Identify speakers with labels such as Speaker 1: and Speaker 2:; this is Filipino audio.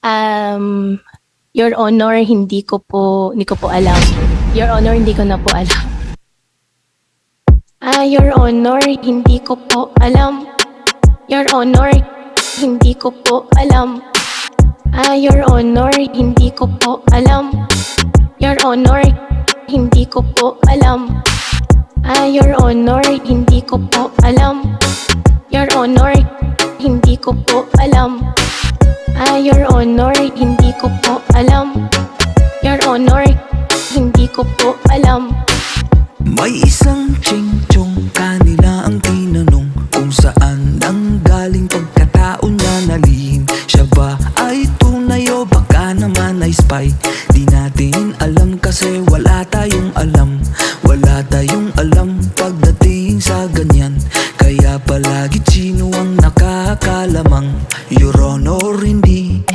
Speaker 1: Um, Your Honor, hindi ko po alam. Your Honor, hindi ko na po alam. Your Honor, hindi ko po alam. Your Honor, hindi ko po alam. Your Honor, hindi ko po alam. Your Honor, hindi ko po alam. Your Honor, hindi ko po alam. Your Honor, hindi ko po alam. Your Honor, hindi ko po alam. Your Honor, hindi ko po alam.
Speaker 2: May isang ching-chong, kanila ang tinanong kung saan nanggaling pagkatao niya na lihim. Siya ba ay tunay o baka naman ay spy? Di na